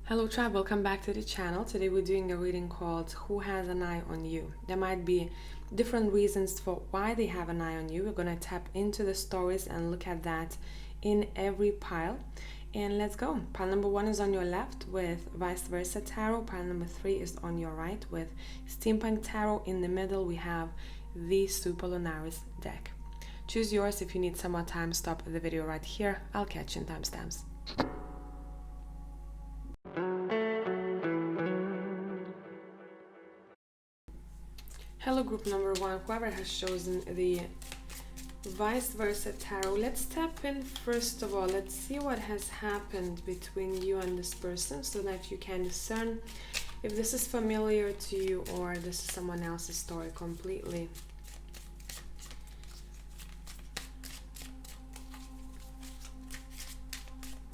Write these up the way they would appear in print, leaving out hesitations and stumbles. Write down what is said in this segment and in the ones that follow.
Hello tribe, welcome back to the channel. Today we're doing a reading called Who Has an Eye on You? There might be different reasons for why they have an eye on you. We're going to tap into the stories and look at that in every pile. And let's go. Pile number 1 is on your left with Vice Versa Tarot. Pile number 3 is on your right with Steampunk Tarot. In the middle we have the Super Lunaris deck. Choose yours. If you need some more time, stop the video right here. I'll catch you in timestamps. Hello group number 1, whoever has chosen the Vice Versa Tarot. Let's tap in first of all. Let's see what has happened between you and this person so that you can discern if this is familiar to you or this is someone else's story completely.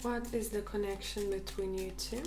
What is the connection between you two?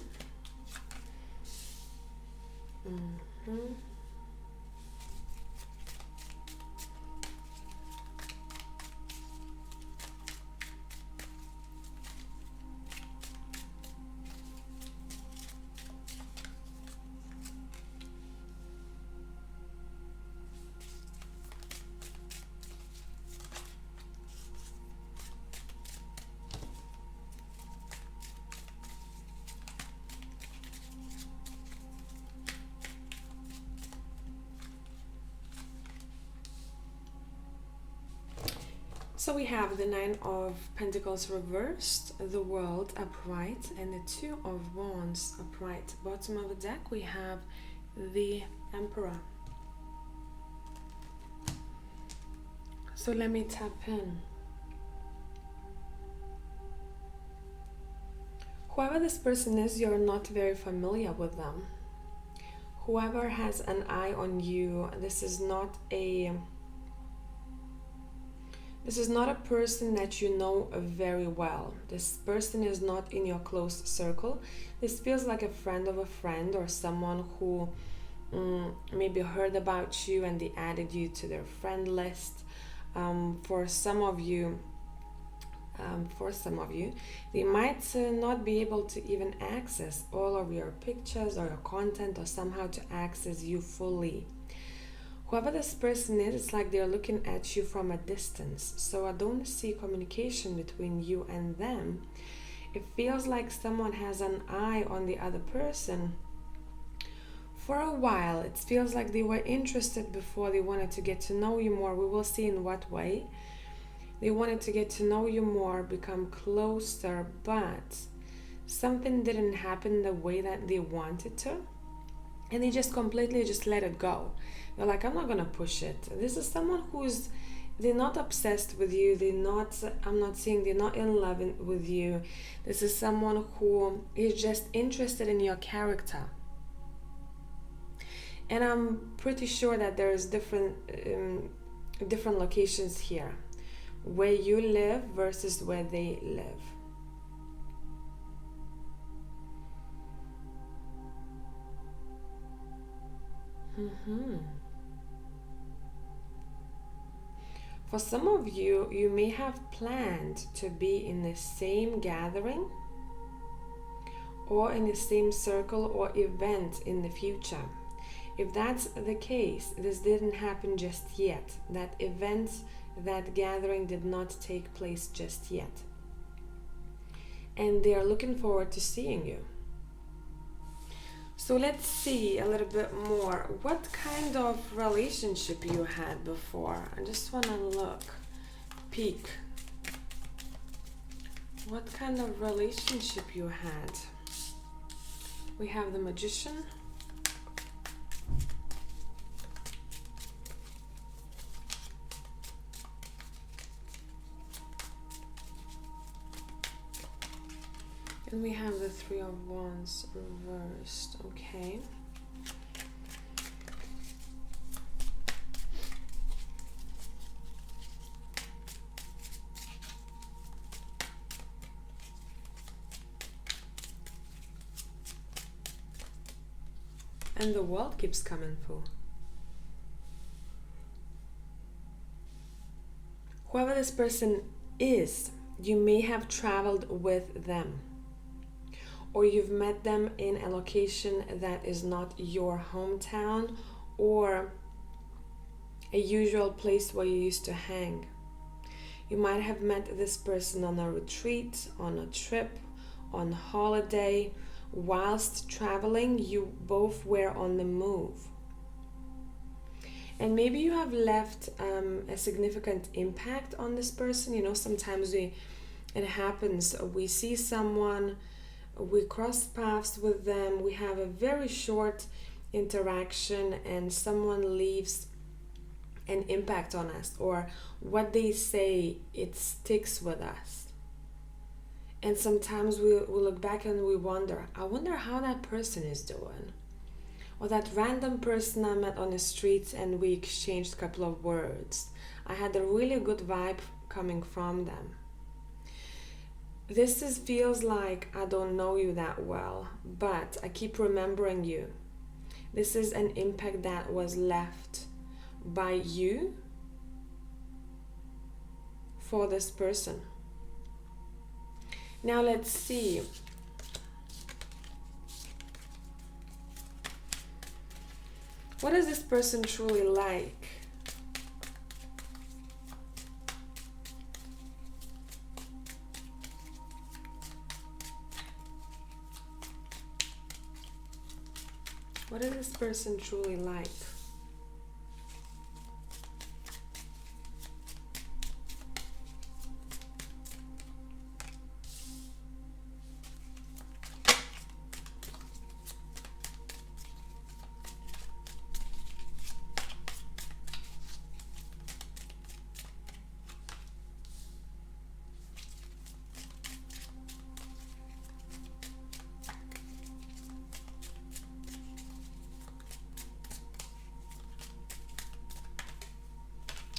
So we have the 9 of Pentacles reversed, the World upright, and the 2 of Wands upright. Bottom of the deck we have the Emperor. So let me tap in. Whoever this person is, you're not very familiar with them. Whoever has an eye on you, this is not a person that you know very well. This person is not in your close circle. This feels like a friend of a friend or someone who maybe heard about you and they added you to their friend list. For some of you, they might not be able to even access all of your pictures or your content or somehow to access you fully. Whoever this person is, it's like they're looking at you from a distance. So I don't see communication between you and them. It feels like someone has an eye on the other person. For a while, it feels like they were interested before. They wanted to get to know you more. We will see in what way. They wanted to get to know you more, become closer, but something didn't happen the way that they wanted to. And they just completely let it go. They're like, I'm not gonna push it. This is someone they're not obsessed with you. I'm not saying they're not in love with you. This is someone who is just interested in your character. And I'm pretty sure that there's different locations here. Where you live versus where they live. For some of you, you may have planned to be in the same gathering or in the same circle or event in the future. If that's the case, this didn't happen just yet. That event, that gathering did not take place just yet. And they are looking forward to seeing you. So let's see a little bit more. What kind of relationship you had before? I just want to peek. What kind of relationship you had? We have the Magician. And we have the 3 of Wands reversed, okay. And the World keeps coming through. Whoever this person is, you may have traveled with them. or you've met them in a location that is not your hometown or a usual place where you used to hang. You might have met this person on a retreat, on a trip, on holiday. Whilst traveling, you both were on the move. And maybe you have left a significant impact on this person. Sometimes it happens. We see someone, we cross paths with them, we have a very short interaction, and someone leaves an impact on us, or what they say, it sticks with us. And sometimes we look back and we I wonder how that person is doing. Or that random person I met on the streets and we exchanged a couple of words. I had a really good vibe coming from them. This feels like I don't know you that well, but I keep remembering you. This is an impact that was left by you for this person. Now let's see. What is this person truly like? What is this person truly like?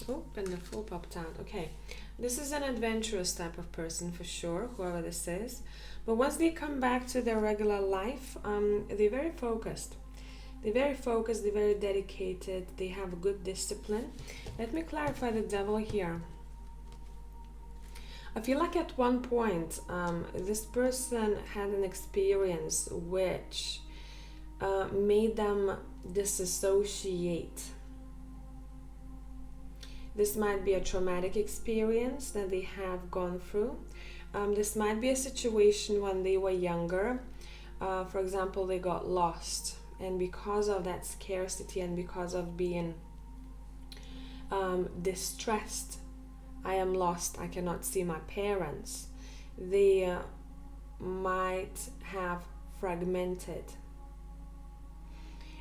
Oh, and the Fool popped out. Okay, this is an adventurous type of person for sure, whoever this is. But once they come back to their regular life, they're very focused. They're very focused, they're very dedicated, they have good discipline. Let me clarify the Devil here. I feel like at one point, this person had an experience which made them disassociate. This might be a traumatic experience that they have gone through. This might be a situation when they were younger. For example, they got lost. And because of that scarcity and because of being distressed, I am lost, I cannot see my parents, they might have fragmented.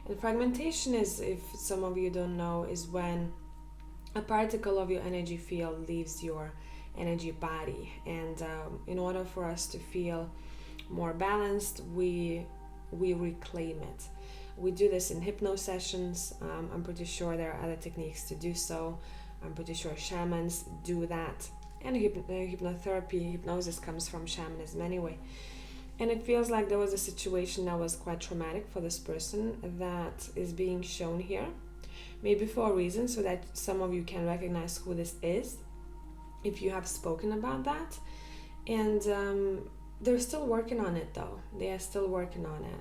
And fragmentation is, if some of you don't know, is when a particle of your energy field leaves your energy body, and in order for us to feel more balanced, we reclaim it. We do this in hypno sessions. I'm pretty sure there are other techniques to do so. I'm pretty sure shamans do that, and hypnotherapy, hypnosis comes from shamanism anyway. And it feels like there was a situation that was quite traumatic for this person that is being shown here. Maybe for a reason, so that some of you can recognize who this is, if you have spoken about that. And they're still working on it though. They are still working on it.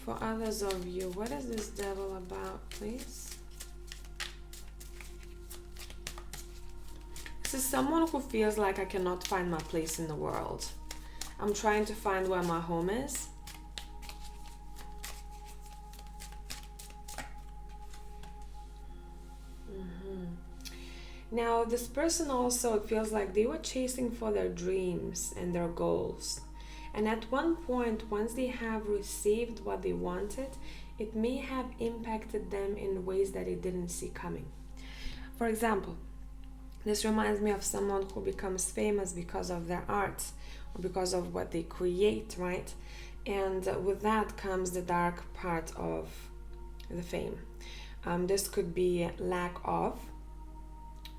For others of you, what is this Devil about, please? This is someone who feels like I cannot find my place in the world. I'm trying to find where my home is. Now, this person also, it feels like they were chasing for their dreams and their goals. And at one point, once they have received what they wanted, it may have impacted them in ways that they didn't see coming. For example, this reminds me of someone who becomes famous because of their art or because of what they create, right? And with that comes the dark part of the fame. This could be lack of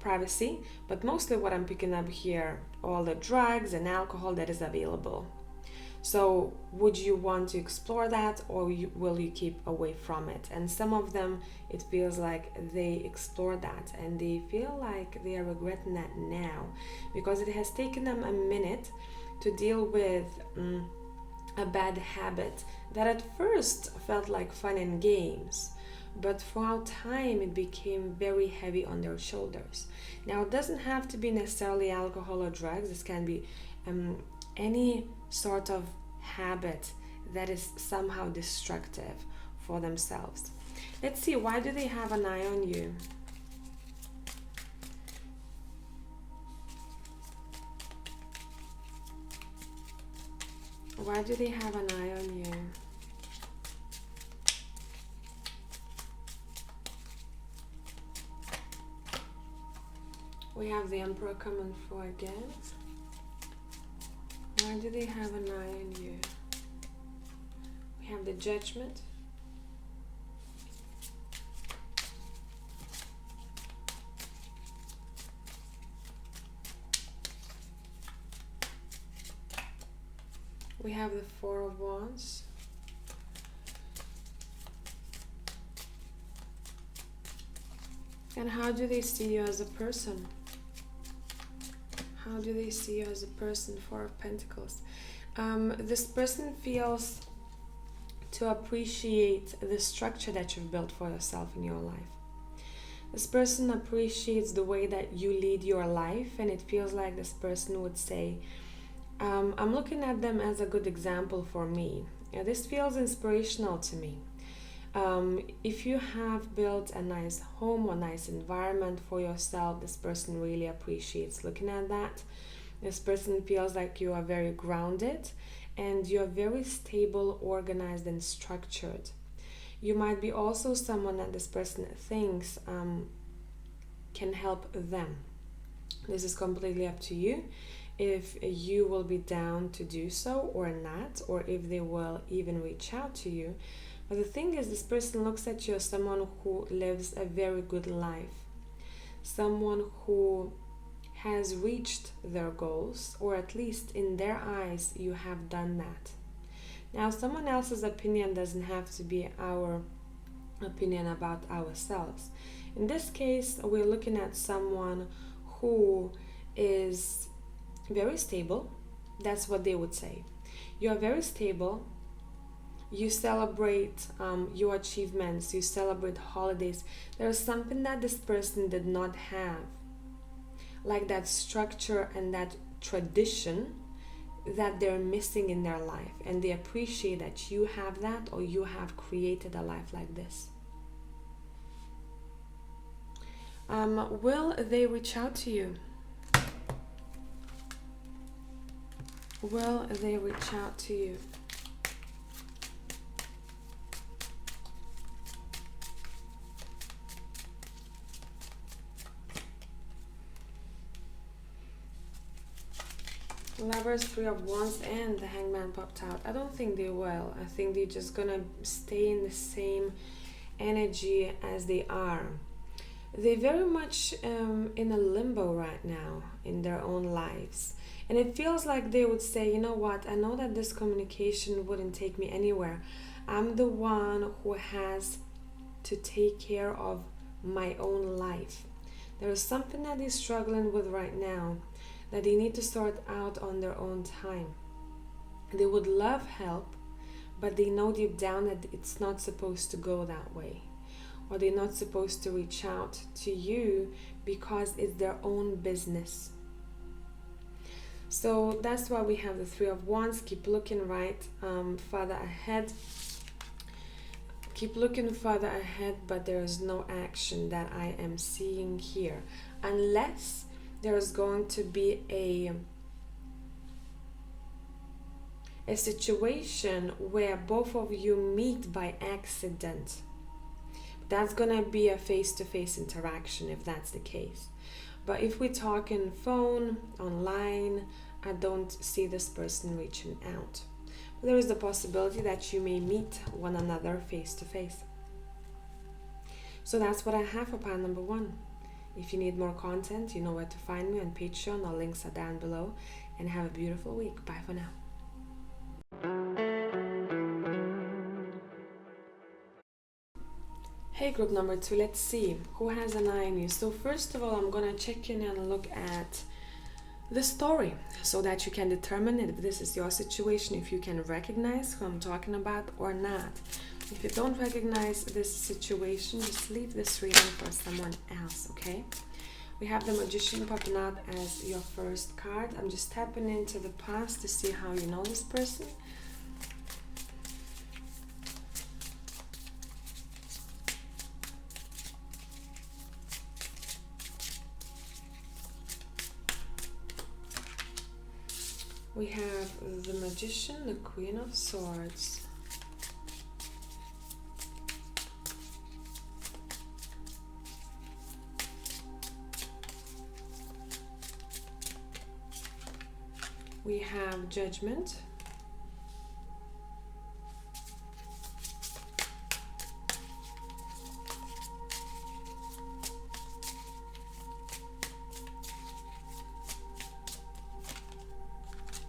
privacy, but mostly what I'm picking up here, all the drugs and alcohol that is available. So would you want to explore that, or will you keep away from it? And some of them, it feels like they explore that and they feel like they are regretting that now, because it has taken them a minute to deal with a bad habit that at first felt like fun and games, but throughout time it became very heavy on their shoulders. Now, it doesn't have to be necessarily alcohol or drugs. This can be any sort of habit that is somehow destructive for themselves. Let's see, why do they have an eye on you? Why do they have an eye on you? We have the Emperor coming through again. Why do they have an eye on you? We have the Judgment. We have the Four of Wands. And how do they see you as a person? How do they see you as a person? Four of Pentacles. This person feels to appreciate the structure that you've built for yourself in your life. This person appreciates the way that you lead your life, and it feels like this person would say, I'm looking at them as a good example for me. This feels inspirational to me. If you have built a nice home or nice environment for yourself, this person really appreciates looking at that. This person feels like you are very grounded and you are very stable, organized, and structured. You might be also someone that this person thinks can help them. This is completely up to you if you will be down to do so or not, or if they will even reach out to you. But the thing is, this person looks at you as someone who lives a very good life, someone who has reached their goals, or at least in their eyes you have done that. Now, someone else's opinion doesn't have to be our opinion about ourselves. In this case, we're looking at someone who is very stable. That's what they would say. You are very stable. You celebrate your achievements. You celebrate holidays. There is something that this person did not have, like that structure and that tradition that they're missing in their life, and they appreciate that you have that, or you have created a life like this. Will they reach out to you? Will they reach out to you? Lovers, Three of Wands, and the Hangman popped out. I don't think they will. I think they're just gonna stay in the same energy as they are. They're very much in a limbo right now in their own lives. And it feels like they would say, you know what, I know that this communication wouldn't take me anywhere. I'm the one who has to take care of my own life. There is something that they're struggling with right now that they need to sort out on their own time. They would love help, but they know deep down that it's not supposed to go that way. Or they're not supposed to reach out to you because it's their own business. So that's why we have the Three of Wands. Keep looking further ahead. Keep looking further ahead, but there is no action that I am seeing here. Unless there is going to be a situation where both of you meet by accident. That's gonna be a face-to-face interaction if that's the case. But if we're talking phone, online, I don't see this person reaching out. But there is the possibility that you may meet one another face-to-face. So that's what I have for pile number 1. If you need more content, you know where to find me on Patreon. Our links are down below. And have a beautiful week. Bye for now. Okay, group number 2, let's see who has an eye on you. So first of all, I'm gonna check in and look at the story so that you can determine if this is your situation, if you can recognize who I'm talking about or not. If you don't recognize this situation, just leave this reading for someone else, okay? We have the Magician popping out as your first card. I'm just tapping into the past to see how you know this person. We have the Magician, the Queen of Swords. We have Judgment.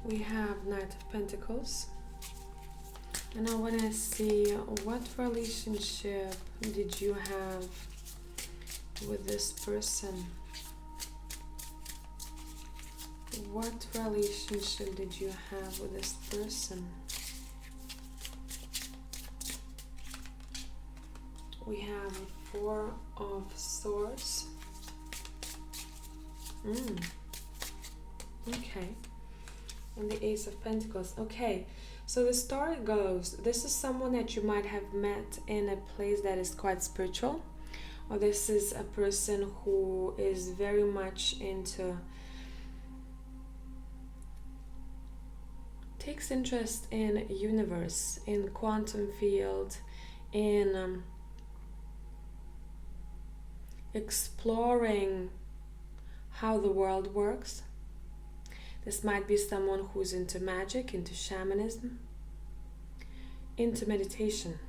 We have Knight of Pentacles. And I want to see what relationship did you have with this person? What relationship did you have with this person? We have 4 of Swords. Okay. And the Ace of Pentacles. Okay, so the story goes, this is someone that you might have met in a place that is quite spiritual, or this is a person who is very much into, takes interest in universe, in quantum field, in exploring how the world works. This might be someone who's into magic, into shamanism, into meditation.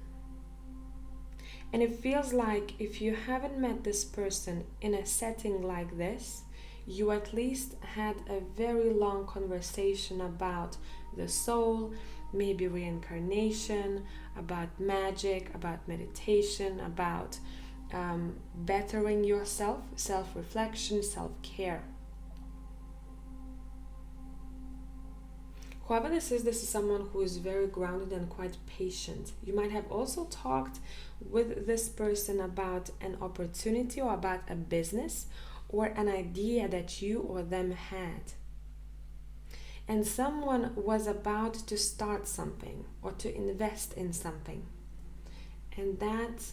And it feels like if you haven't met this person in a setting like this, you at least had a very long conversation about the soul, maybe reincarnation, about magic, about meditation, about bettering yourself, self-reflection, self-care. Whoever this is someone who is very grounded and quite patient. You might have also talked with this person about an opportunity or about a business or an idea that you or them had. And someone was about to start something or to invest in something. And that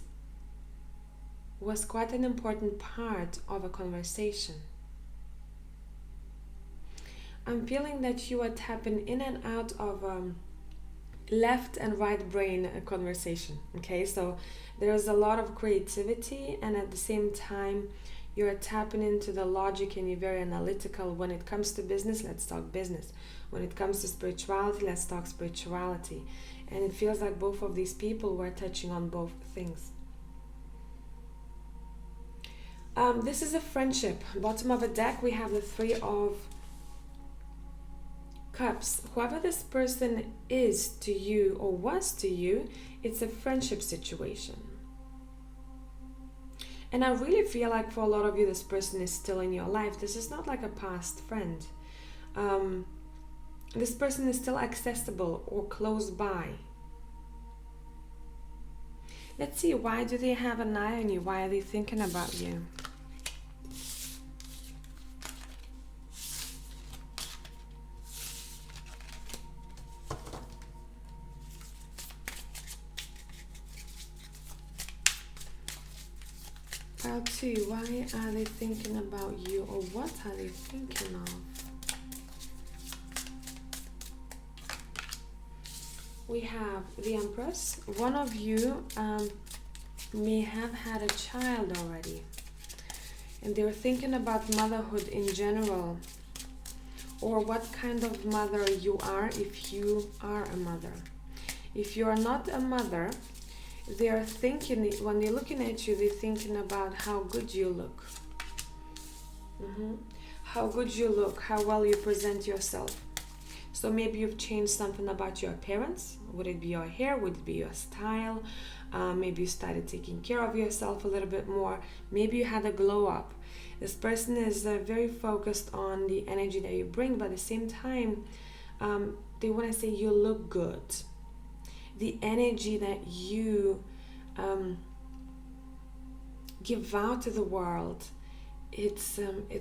was quite an important part of a conversation. I'm feeling that you are tapping in and out of left and right brain conversation, okay? So there's a lot of creativity, and at the same time you're tapping into the logic and you're very analytical. When it comes to business, let's talk business. When it comes to spirituality, let's talk spirituality. And it feels like both of these people were touching on both things. This is a friendship. Bottom of a deck, we have the 3 of Cups. Whoever this person is to you or was to you, it's a friendship situation. And I really feel like for a lot of you, this person is still in your life. This is not like a past friend. This person is still accessible or close by. Let's see, why do they have an eye on you? Why are they thinking about you? Pile 2, why are they thinking about you, or what are they thinking of? We have the Empress. One of you may have had a child already, and they're thinking about motherhood in general, or what kind of mother you are if you are a mother. If you are not a mother, they are thinking, when they're looking at you, they're thinking about how good you look. How good you look, how well you present yourself. So maybe you've changed something about your appearance. Would it be your hair? Would it be your style? Maybe you started taking care of yourself a little bit more. Maybe you had a glow up. This person is very focused on the energy that you bring, but at the same time, they want to say you look good. The energy that you give out to the world, it's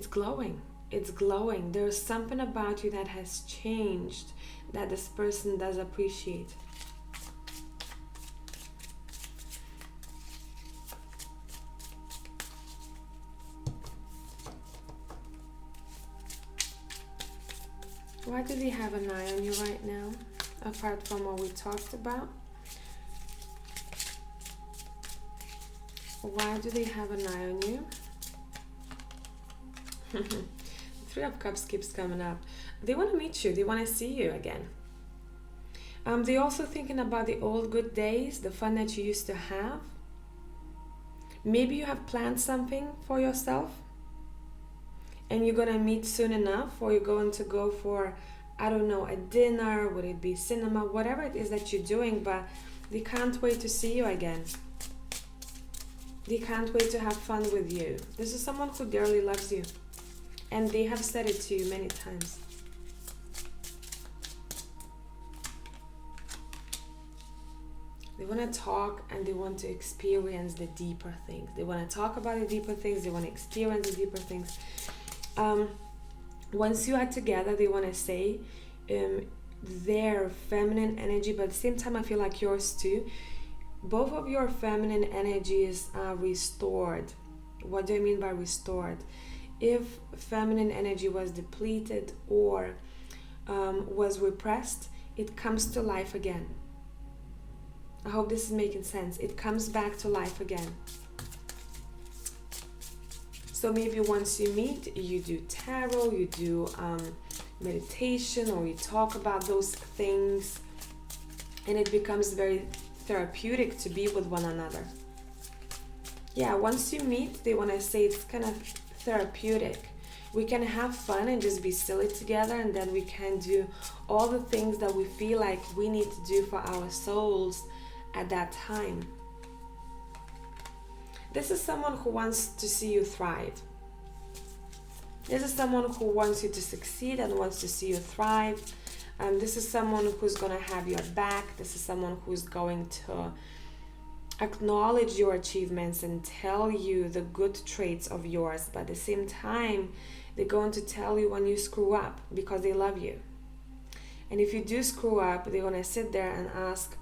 glowing. It's glowing. There's something about you that has changed that this person does appreciate. Why do they have an eye on you right now, apart from what we talked about? Why do they have an eye on you? Three of Cups keeps coming up. They want to meet you. They want to see you again. They're also thinking about the old good days, the fun that you used to have. Maybe you have planned something for yourself and you're going to meet soon enough, or you're going to go for, I don't know, a dinner, would it be cinema, whatever it is that you're doing, but they can't wait to see you again. They can't wait to have fun with you. This is someone who dearly loves you, and they have said it to you many times. They want to talk and they want to experience the deeper things. They want to talk about the deeper things. They want to experience the deeper things. Once you are together, they want to say their feminine energy, but at the same time, I feel like yours too. Both of your feminine energies are restored. What do I mean by restored? If feminine energy was depleted or was repressed, it comes to life again. I hope this is making sense. It comes back to life again. So maybe once you meet, you do tarot, you do meditation, or you talk about those things, and it becomes very therapeutic to be with one another. Yeah, once you meet, they want to say it's kind of therapeutic. We can have fun and just be silly together, and then we can do all the things that we feel like we need to do for our souls at that time. This is someone who wants to see you thrive. This is someone who wants you to succeed and wants to see you thrive. This is someone who's going to have your back. This is someone who's going to acknowledge your achievements and tell you the good traits of yours. But at the same time, they're going to tell you when you screw up because they love you. And if you do screw up, they're going to sit there and ask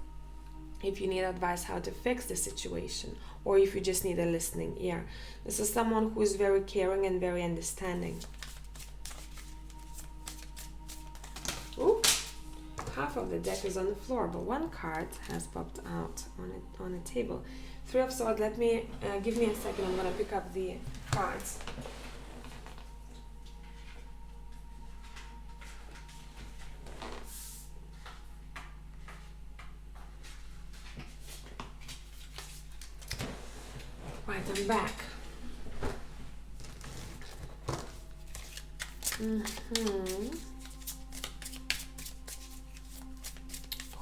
if you need advice how to fix the situation, or if you just need a listening ear. This is someone who is very caring and very understanding. Ooh, half of the deck is on the floor, but one card has popped out on a table. Three of Swords. Let me give me a second. I'm gonna pick up the cards. Right, I'm back.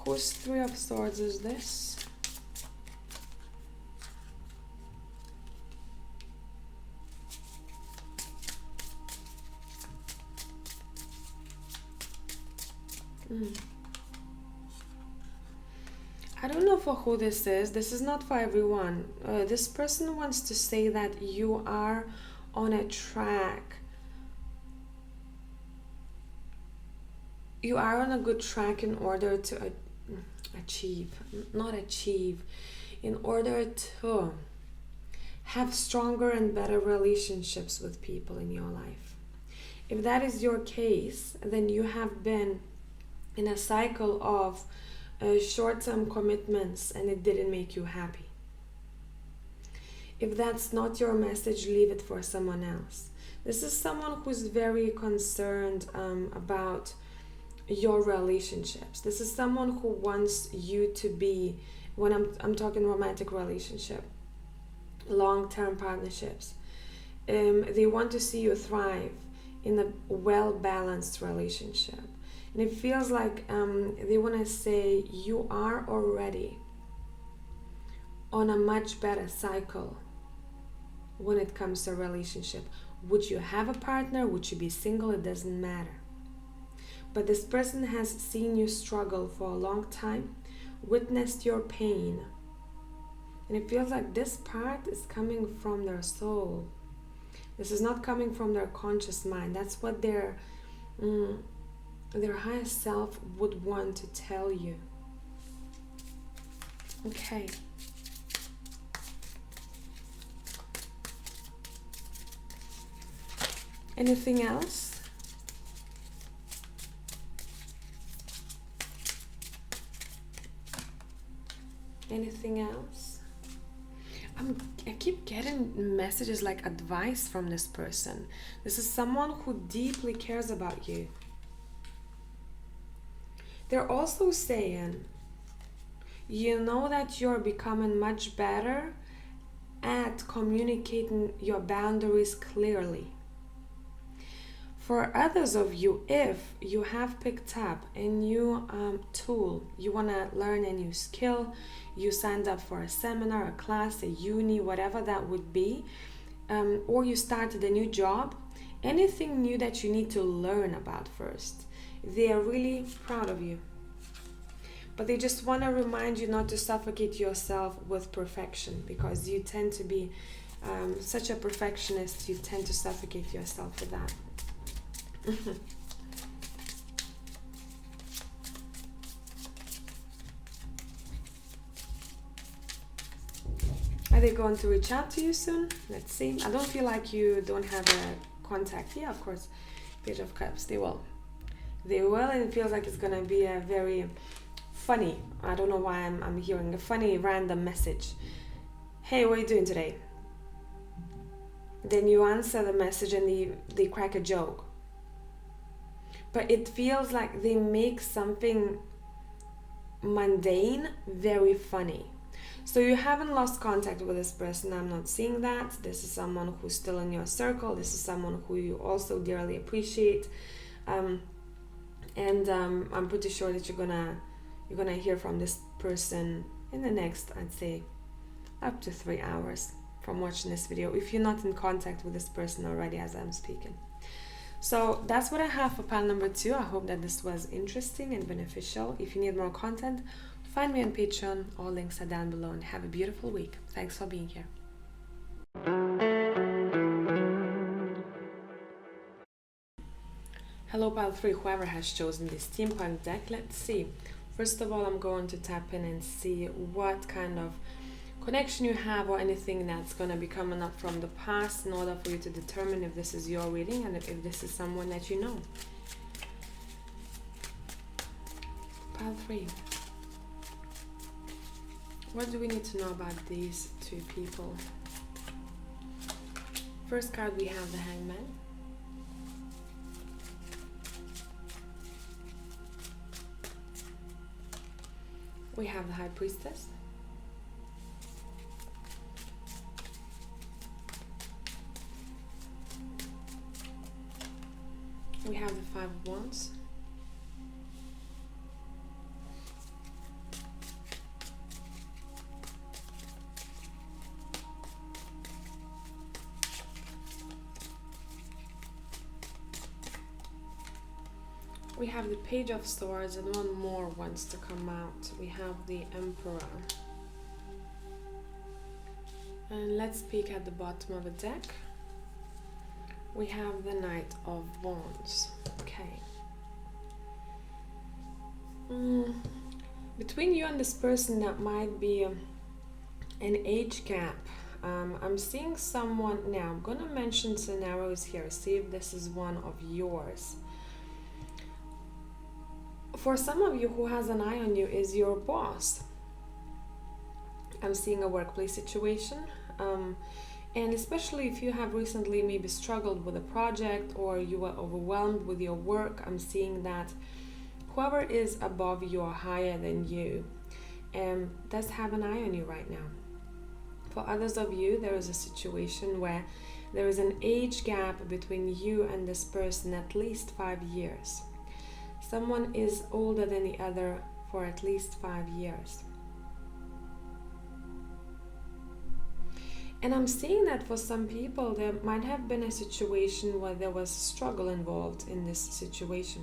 Whose Three of Swords is this? I don't know for who this is. This is not for everyone. This person wants to say that you are on a track. You are on a good track in order to in order to have stronger and better relationships with people in your life. If that is your case, then you have been in a cycle of short-term commitments and it didn't make you happy. If that's not your message, leave it for someone else. This is someone who's very concerned about your relationships. This is someone who wants you to be, when I'm talking romantic relationship, long-term partnerships, they want to see you thrive in a well-balanced relationship. And it feels like they want to say you are already on a much better cycle when it comes to a relationship. Would you have a partner? Would you be single? It doesn't matter. But this person has seen you struggle for a long time, witnessed your pain. And it feels like this part is coming from their soul. This is not coming from their conscious mind. That's what their higher self would want to tell you. Okay. Anything else? Anything else? I keep getting messages like advice from this person. This is someone who deeply cares about you. They're also saying, you know that you're becoming much better at communicating your boundaries clearly. For others of you, if you have picked up a new tool, you want to learn a new skill, you signed up for a seminar, a class, a uni, whatever that would be, or you started a new job, anything new that you need to learn about first, they are really proud of you. But they just want to remind you not to suffocate yourself with perfection, because you tend to be such a perfectionist, you tend to suffocate yourself with that. Are they going to reach out to you soon? Let's see. I don't feel like you don't have a contact. Yeah, of course. Page of Cups. They will. They will, and it feels like it's going to be a very funny, I don't know why I'm hearing a funny random message. Hey, what are you doing today? Then you answer the message and they crack a joke. But it feels like they make something mundane very funny. So you haven't lost contact with this person. I'm not seeing that. This is someone who's still in your circle. This is someone who you also dearly appreciate. I'm pretty sure that you're gonna hear from this person in the next, I'd say, up to 3 hours from watching this video, if you're not in contact with this person already as I'm speaking. So that's what I have for pile number 2. I hope that this was interesting and beneficial. If you need more content, find me on Patreon. All links are down below, and have a beautiful week. Thanks for being here. Hello pile 3, whoever has chosen this steampunk deck. Let's see. First of all, I'm going to tap in and see what kind of connection you have or anything that's going to be coming up from the past in order for you to determine if this is your reading and if this is someone that you know. Pile 3. What do we need to know about these two people? First card, we have the Hangman. We have the High Priestess. We have the Five of Wands. We have the Page of Swords, and one more wants to come out. We have the Emperor. And let's peek at the bottom of the deck. We have the Knight of Wands. Okay. Between you and this person, that might be an age gap. I'm seeing someone now. I'm gonna mention scenarios here. See if this is one of yours. For some of you, who has an eye on you is your boss. I'm seeing a workplace situation. And especially if you have recently maybe struggled with a project or you were overwhelmed with your work, I'm seeing that whoever is above you or higher than you does have an eye on you right now. For others of you, there is a situation where there is an age gap between you and this person, at least 5 years. Someone is older than the other for at least 5 years. And I'm seeing that for some people, there might have been a situation where there was struggle involved in this situation.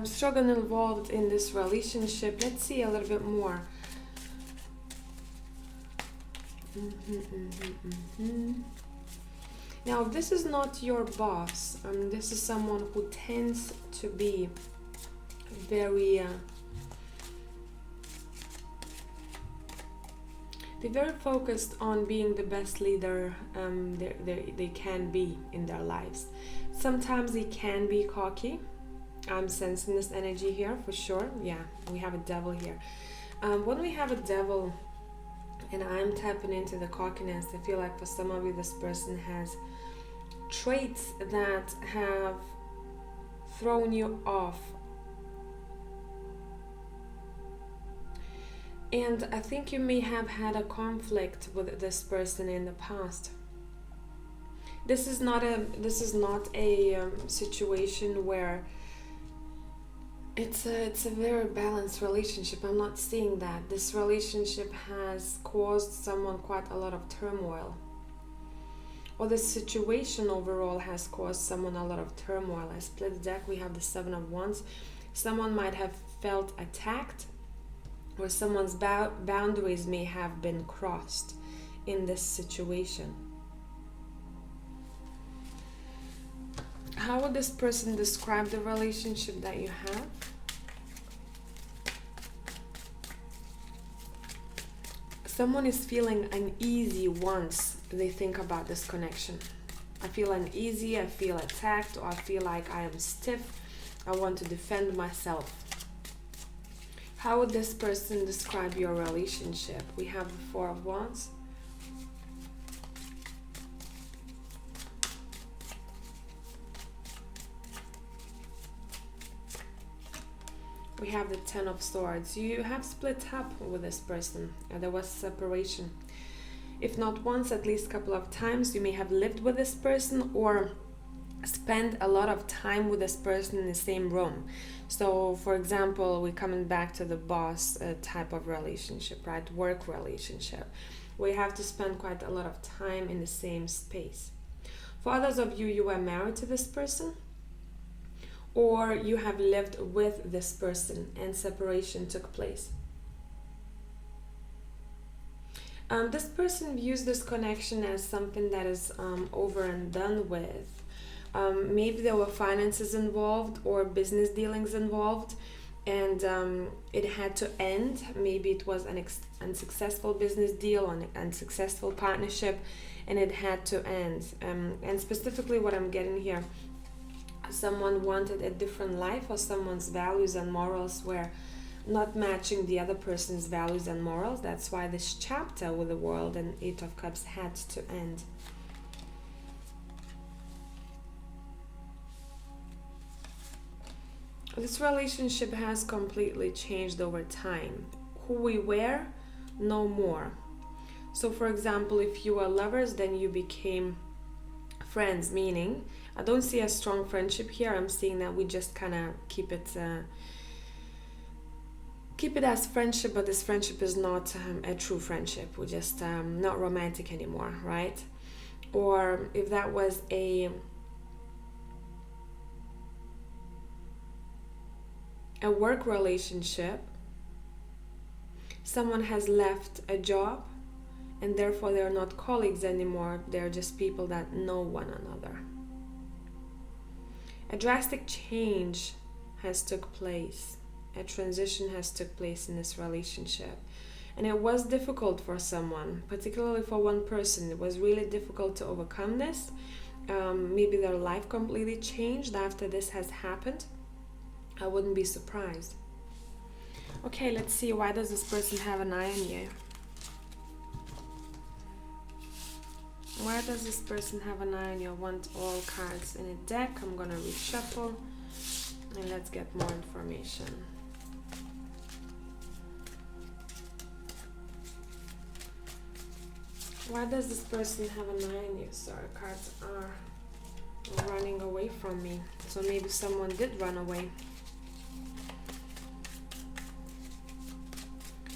Struggle involved in this relationship. Let's see a little bit more. Now, this is not your boss. This is someone who tends to be very they're very focused on being the best leader they can be in their lives. Sometimes they can be cocky. I'm sensing this energy here for sure. Yeah, we have a devil here. When we have a devil and I'm tapping into the cockiness, I feel like for some of you this person has traits that have thrown you off. And I think you may have had a conflict with this person in the past. This is not a situation where it's a very balanced relationship. I'm not seeing that. This relationship has caused someone quite a lot of turmoil. Or the situation overall has caused someone a lot of turmoil. I split the deck, we have the Seven of Wands. Someone might have felt attacked, or someone's boundaries may have been crossed in this situation. How would this person describe the relationship that you have? Someone is feeling uneasy once they think about this connection. I feel uneasy, I feel attacked, or I feel like I am stiff. I want to defend myself. How would this person describe your relationship? We have the Four of Wands. We have the Ten of Swords. You have split up with this person. There was separation. If not once, at least a couple of times. You may have lived with this person or spend a lot of time with this person in the same room. So for example, we're coming back to the boss type of relationship, right? Work relationship. We have to spend quite a lot of time in the same space. For others of you, you are married to this person, or you have lived with this person and separation took place. This person views this connection as something that is over and done with. Maybe there were finances involved or business dealings involved, and it had to end. Maybe it was an unsuccessful business deal or an unsuccessful partnership, and it had to end. And specifically what I'm getting here, someone wanted a different life, or someone's values and morals were not matching the other person's values and morals. That's why this chapter with the World and Eight of Cups had to end. This relationship has completely changed over time. Who we were, no more. So for example, if you were lovers, then you became friends, meaning I don't see a strong friendship here. I'm seeing that we just kind of keep it as friendship, but this friendship is not a true friendship. We're just not romantic anymore, right? Or if that was a work relationship, someone has left a job and therefore they're not colleagues anymore. They're just people that know one another. A drastic change has took place. A transition has took place in this relationship. And it was difficult for someone, particularly for one person. It was really difficult to overcome this. Maybe their life completely changed after this has happened. I wouldn't be surprised. Okay, let's see. Why does this person have an eye on you? Why does this person have an eye on you? I want all cards in a deck. I'm gonna reshuffle and let's get more information. Why does this person have an eye on you? Sorry, cards are running away from me. So maybe someone did run away.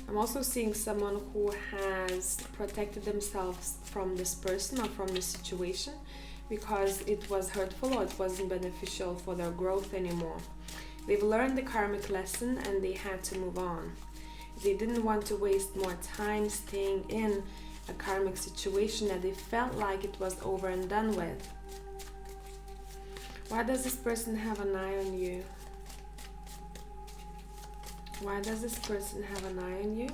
I'm also seeing someone who has protected themselves from this person or from this situation because it was hurtful or it wasn't beneficial for their growth anymore. They've learned the karmic lesson and they had to move on. They didn't want to waste more time staying in a karmic situation that they felt like it was over and done with. Why does this person have an eye on you? Why does this person have an eye on you?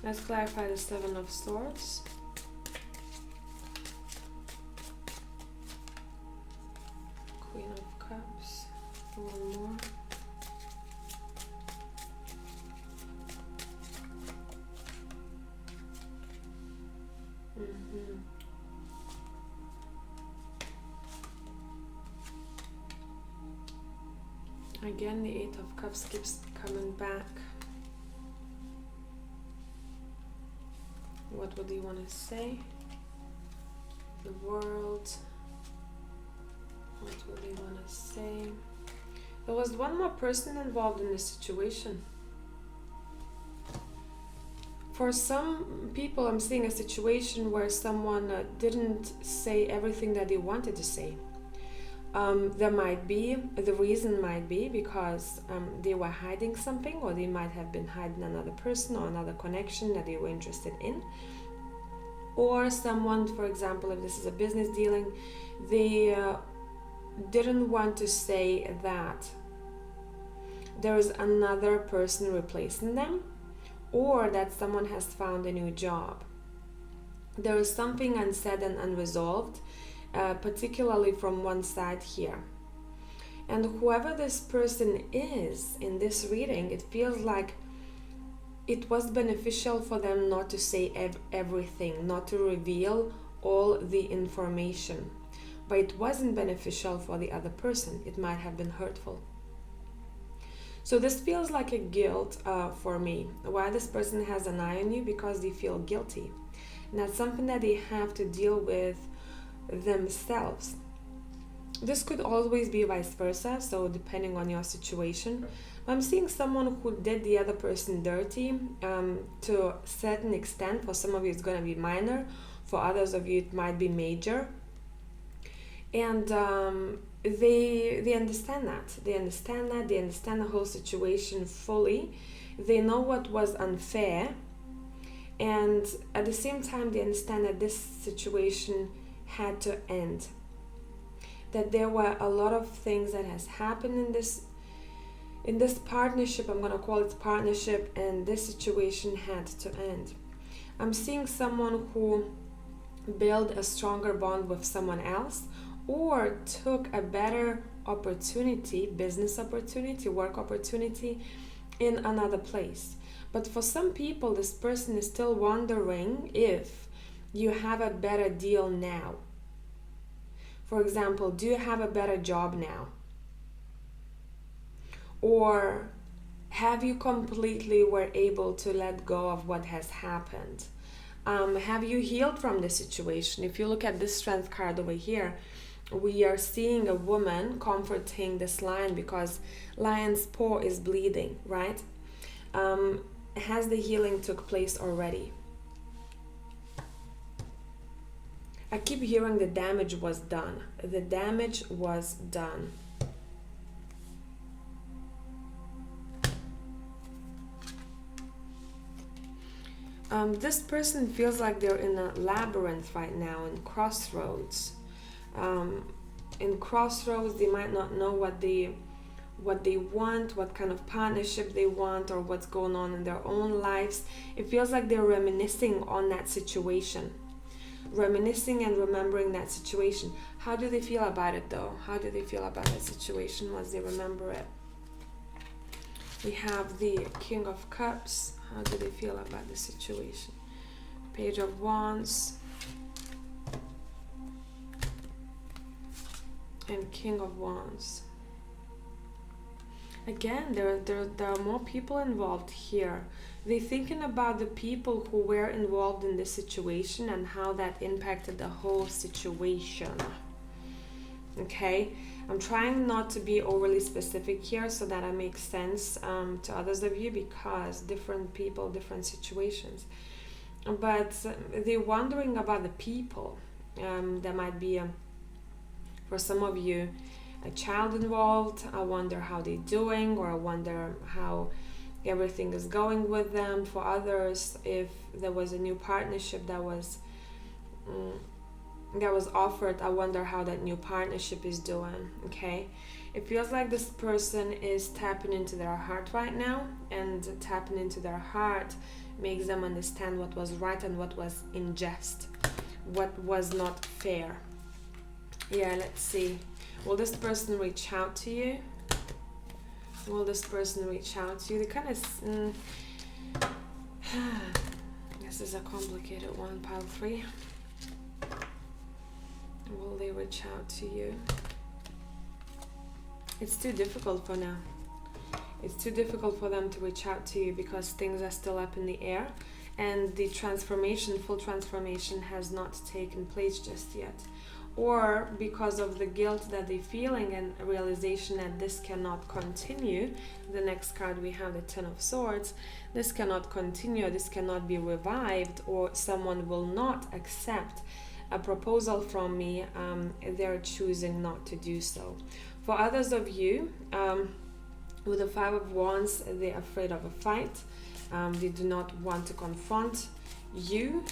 Let's clarify the Seven of Swords. Queen of Cups. One more. Again, the Eight of Cups keeps coming back. What would you want to say? The World. What would you want to say? There was one more person involved in this situation. For some people, I'm seeing a situation where someone didn't say everything that they wanted to say. The reason might be because they were hiding something, or they might have been hiding another person or another connection that they were interested in. Or someone, for example, if this is a business dealing, they didn't want to say that there is another person replacing them, or that someone has found a new job. There is something unsaid and unresolved, particularly from one side here. And whoever this person is in this reading, it feels like it was beneficial for them not to say everything, not to reveal all the information. But it wasn't beneficial for the other person. It might have been hurtful. So this feels like a guilt for me. Why this person has an eye on you? Because they feel guilty. And that's something that they have to deal with themselves. This could always be vice versa, so depending on your situation. I'm seeing someone who did the other person dirty to a certain extent. For some of you it's going to be minor, for others of you it might be major. And they understand that. They understand the whole situation fully. They know what was unfair, and at the same time they understand that this situation had to end. That there were a lot of things that has happened in this partnership. I'm going to call it partnership, and this situation had to end. I'm seeing someone who built a stronger bond with someone else, or took a better opportunity, business opportunity, work opportunity in another place. But for some people, this person is still wondering if you have a better deal now. For example, do you have a better job now? Or have you completely were able to let go of what has happened? Have you healed from the situation? If you look at this Strength card over here, we are seeing a woman comforting this lion because lion's paw is bleeding, right? Has the healing took place already? I keep hearing the damage was done. The damage was done. This person feels like they're in a labyrinth right now, in crossroads. In crossroads, they might not know what what they want, what kind of partnership they want, or what's going on in their own lives. It feels like they're reminiscing on that situation. Reminiscing and remembering that situation. How do they feel about it though? How do they feel about that situation once they remember it? We have the King of Cups. How do they feel about the situation? Page of Wands. And King of Wands. Again, there are more people involved here. They're thinking about the people who were involved in this situation and how that impacted the whole situation. Okay, I'm trying not to be overly specific here so that it makes sense to others of you, because different people, different situations. But they're wondering about the people. There might be, for some of you, a child involved. I wonder how they're doing, or I wonder how everything is going with them. For others, if there was a new partnership that was offered, I wonder how that new partnership is doing. Okay, it feels like this person is tapping into their heart right now, and tapping into their heart makes them understand what was right and what was unjust, what was not fair. Yeah, let's see. Will this person reach out to you? Will this person reach out to you? They kind of... this is a complicated one, pile 3. Will they reach out to you? It's too difficult for now. It's too difficult for them to reach out to you because things are still up in the air, and the transformation, full transformation, has not taken place just yet. Or because of the guilt that they're feeling and a realization that this cannot continue. The next card we have the Ten of Swords. This cannot continue, this cannot be revived, or someone will not accept a proposal from me. They're choosing not to do so. For others of you, with the Five of Wands, they're afraid of a fight. They do not want to confront you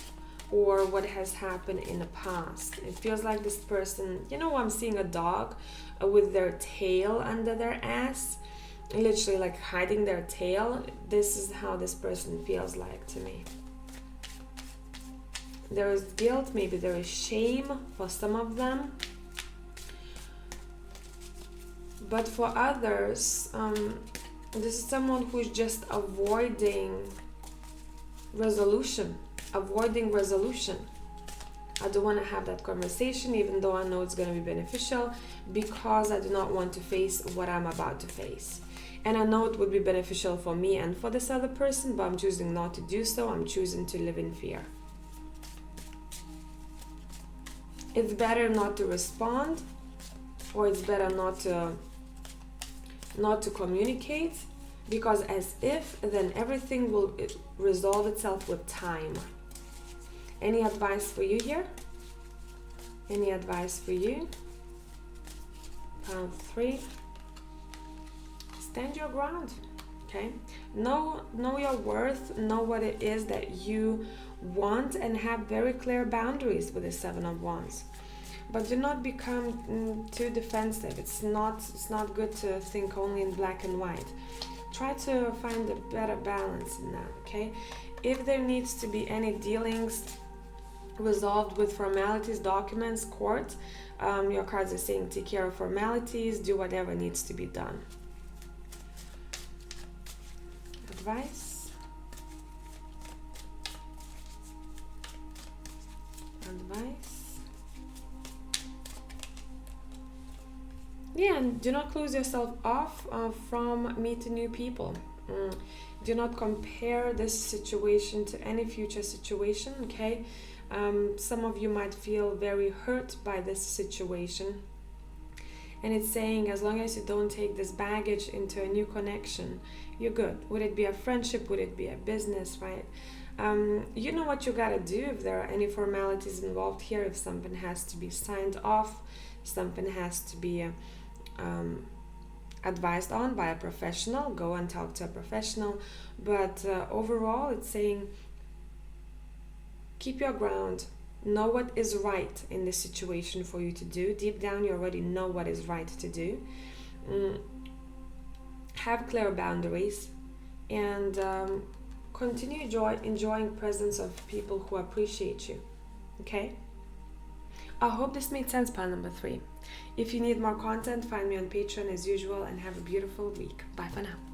or what has happened in the past. It feels like this person, I'm seeing a dog with their tail under their ass, literally like hiding their tail. This is how this person feels like to me. There is guilt, maybe there is shame for some of them. But for others, this is someone who is just avoiding resolution. I don't want to have that conversation, even though I know it's going to be beneficial, because I do not want to face what I'm about to face. And I know it would be beneficial for me and for this other person, but I'm choosing not to do so. I'm choosing to live in fear. It's better not to respond, or it's better not to communicate, because as if, then everything will resolve itself with time. Any advice for you here? Any advice for you? Pound 3. Stand your ground. Okay? Know your worth. Know what it is that you want, and have very clear boundaries with the Seven of Wands. But do not become too defensive. It's not good to think only in black and white. Try to find a better balance in that. Okay? If there needs to be any dealings resolved with formalities, documents, court, your cards are saying take care of formalities, do whatever needs to be done. Advice. Yeah, and do not close yourself off from meeting new people. Do not compare this situation to any future situation, okay? Some of you might feel very hurt by this situation. And it's saying, as long as you don't take this baggage into a new connection, you're good. Would it be a friendship? Would it be a business, right? You know what you gotta do if there are any formalities involved here. If something has to be signed off, something has to be advised on by a professional, go and talk to a professional. But overall, it's saying, keep your ground. Know what is right in this situation for you to do. Deep down, you already know what is right to do. have clear boundaries, and continue enjoying presence of people who appreciate you. Okay? I hope this made sense, pile number 3. If you need more content, find me on Patreon as usual, and have a beautiful week. Bye for now.